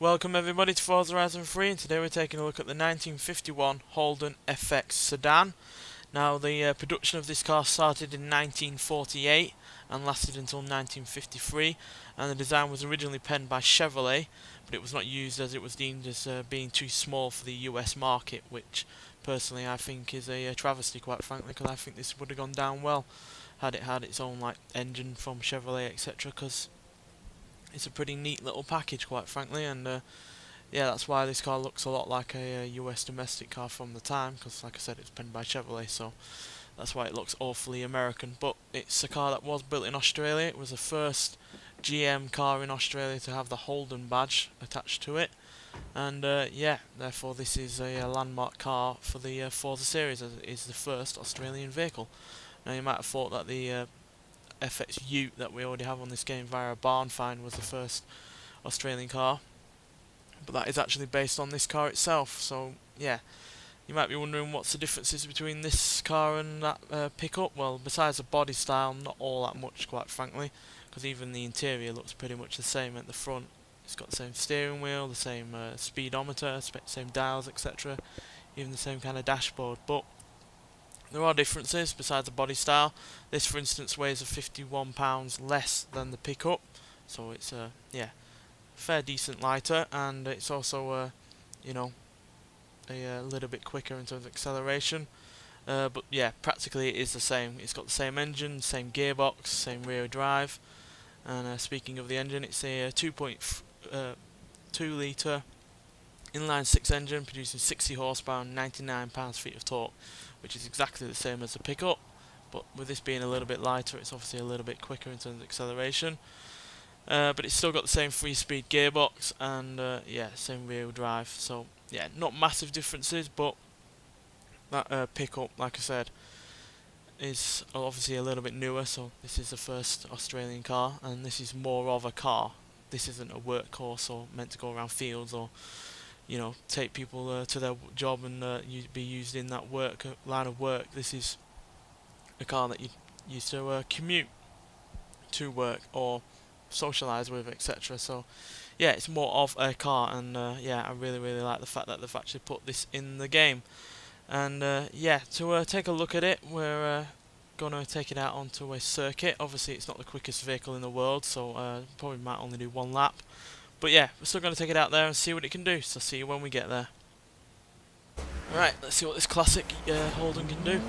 Welcome everybody to Forza Horizon 3, and today we're taking a look at the 1951 Holden FX Sedan. Now the production of this car started in 1948 and lasted until 1953, and the design was originally penned by Chevrolet, but it was not used as it was deemed as being too small for the US market, which personally I think is a travesty, quite frankly, because I think this would have gone down well had it had its own like engine from Chevrolet, etc. Because it's a pretty neat little package, quite frankly, and yeah, that's why this car looks a lot like a US domestic car from the time, because like I said, it's penned by Chevrolet, so that's why it looks awfully American. But it's a car that was built in Australia. It was the first GM car in Australia to have the Holden badge attached to it, and yeah, therefore this is a landmark car for the Forza series, as it is the first Australian vehicle. Now you might have thought that the FX Ute that we already have on this game via a barn find was the first Australian car, but that is actually based on this car itself. So yeah, you might be wondering what's the differences between this car and that pickup. Well, besides the body style, not all that much, quite frankly, because even the interior looks pretty much the same at the front. It's got the same steering wheel, the same speedometer, same dials, etc., even the same kind of dashboard. But there are differences besides the body style. This, for instance, weighs 51 pounds less than the pickup, so it's yeah, fair decent lighter, and it's also you know, a little bit quicker in terms of acceleration. But yeah, practically it is the same. It's got the same engine, same gearbox, same rear drive. And speaking of the engine, it's a 2.2 litre inline-six engine producing 60 horsepower and 99 pounds-feet of torque, which is exactly the same as the pickup, but with this being a little bit lighter, it's obviously a little bit quicker in terms of acceleration. But it's still got the same 3-speed gearbox and yeah, same rear drive. So yeah, not massive differences, but that pickup, like I said, is obviously a little bit newer. So this is the first Australian car, and this is more of a car. This isn't a workhorse or meant to go around fields or, you know, take people to their job and be used in that line of work. This is a car that you used to commute to work or socialise with, etc. So yeah, it's more of a car, and yeah, I really like the fact that they've actually put this in the game. And yeah, to take a look at it, we're gonna take it out onto a circuit. Obviously it's not the quickest vehicle in the world, so probably might only do one lap. But yeah, we're still going to take it out there and see what it can do, so see you when we get there. Alright, let's see what this classic Holden can do.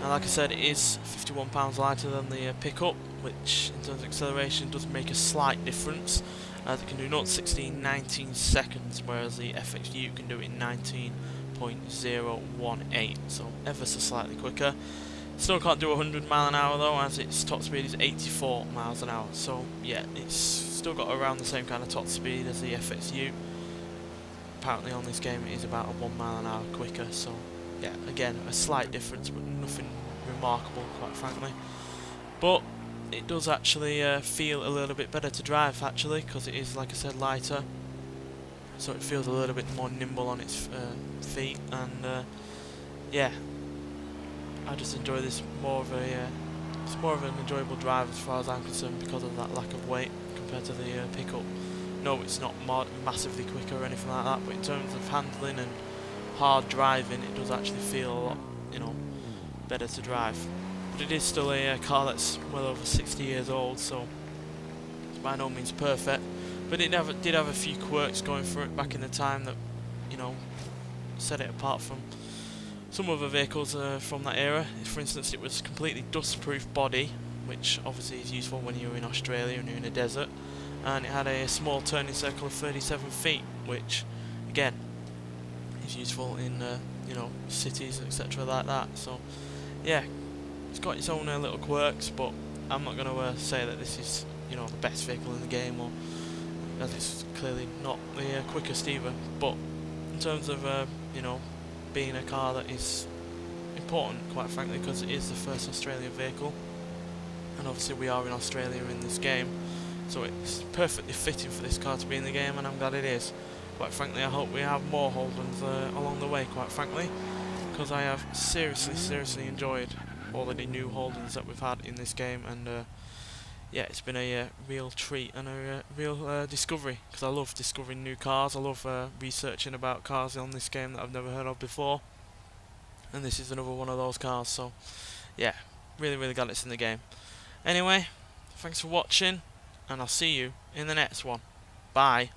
Now, like I said, it is 51 pounds lighter than the pickup, which in terms of acceleration does make a slight difference, as it can do 0 to 60 in 19 seconds, whereas the FX Ute can do it in 19.018, so ever so slightly quicker. Still can't do 100 miles an hour though, as its top speed is 84 miles an hour. So yeah, it's still got around the same kind of top speed as the FXU. Apparently on this game it is about a 1 mile an hour quicker. So yeah, again, a slight difference, but nothing remarkable, quite frankly. But it does actually feel a little bit better to drive, actually, because it is, like I said, lighter. So it feels a little bit more nimble on its feet, and yeah, I just enjoy this more of a it's more of an enjoyable drive as far as I'm concerned, because of that lack of weight compared to the pickup. No, it's not massively quicker or anything like that, but in terms of handling and hard driving, it does actually feel a lot, you know, better to drive. But it is still a car that's well over 60 years old, so it's by no means perfect. But it did have a few quirks going for it back in the time that, you know, set it apart from some other vehicles from that era. For instance, it was completely dust-proof body, which obviously is useful when you're in Australia and you're in a desert, and it had a small turning circle of 37 feet, which again is useful in you know, cities, etc. like that. So yeah, it's got its own little quirks, but I'm not going to say that this is, you know, the best vehicle in the game, or as it's clearly not the quickest either. But in terms of you know, being a car that is important, quite frankly, because it is the first Australian vehicle, and obviously we are in Australia in this game, so it's perfectly fitting for this car to be in the game, and I'm glad it is. Quite frankly, I hope we have more Holdens along the way, quite frankly, because I have seriously enjoyed all the new Holdens that we've had in this game, and yeah, it's been a real treat and a real discovery, because I love discovering new cars. I love researching about cars on this game that I've never heard of before, and this is another one of those cars. So yeah, really glad it's in the game. Anyway, thanks for watching, and I'll see you in the next one. Bye.